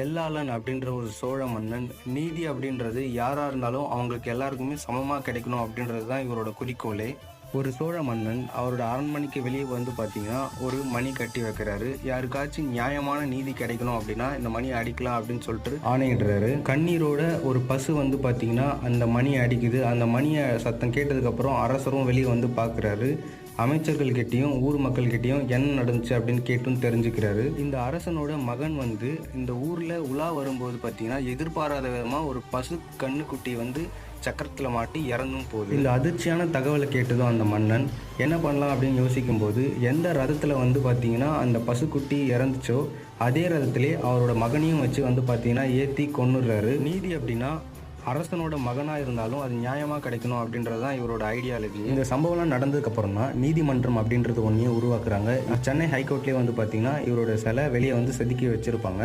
எல்லாளன் அப்படின்ற ஒரு சோழ மன்னன் நீதி அப்படின்றது யாராக இருந்தாலும் அவங்களுக்கு எல்லாருக்குமே சமமாக கிடைக்கணும் அப்படின்றது தான் இவரோட குறிக்கோளே. ஒரு சோழ மன்னன் அவரோட அரண்மனைக்கு வெளியே வந்து பார்த்தீங்கன்னா ஒரு மணி கட்டி வைக்கிறாரு. யாருக்காச்சும் நியாயமான நீதி கிடைக்கணும் அப்படின்னா இந்த மணியை அடிக்கலாம் அப்படின்னு சொல்லிட்டு ஆணையிடுறாரு. கண்ணீரோட ஒரு பசு வந்து பார்த்தீங்கன்னா அந்த மணியை அடிக்குது. அந்த மணியை சத்தம் கேட்டதுக்கப்புறம் அரசரும் வெளியே வந்து பார்க்குறாரு. அமைச்சர்கள்கிட்டையும் ஊர் மக்கள்கிட்டையும் என்ன நடந்துச்சு அப்படின்னு கேட்டும் தெரிஞ்சுக்கிறாரு. இந்த அரசனோட மகன் வந்து இந்த ஊரில் உலா வரும்போது பார்த்தீங்கன்னா எதிர்பாராத விதமாக ஒரு பசு கண்ணுக்குட்டி வந்து சக்கரத்தில் மாட்டி இறந்தும் போகுது. இந்த அதிர்ச்சியான தகவலை கேட்டதும் அந்த மன்னன் என்ன பண்ணலாம் அப்படின்னு யோசிக்கும்போது எந்த ரதத்தில் வந்து பார்த்தீங்கன்னா அந்த பசுக்குட்டி இறந்துச்சோ அதே ரதத்திலே அவரோட மகனையும் வச்சு வந்து பார்த்தீங்கன்னா ஏற்றி கொன்னுடுறாரு. நீதி அப்படின்னா அரசனோட மகனாக இருந்தாலும் அது நியாயமாக கிடைக்கணும் அப்படின்றது தான் இவரோட ஐடியாலஜி. இந்த சம்பவம்லாம் நடந்ததுக்கப்புறம் தான் நீதிமன்றம் அப்படின்றது ஒன்றையும் உருவாக்குறாங்க. சென்னை ஹைகோர்ட்லேயே வந்து பார்த்தீங்கன்னா இவரோட சிலை வெளியே வந்து செதுக்கி வச்சுருப்பாங்க.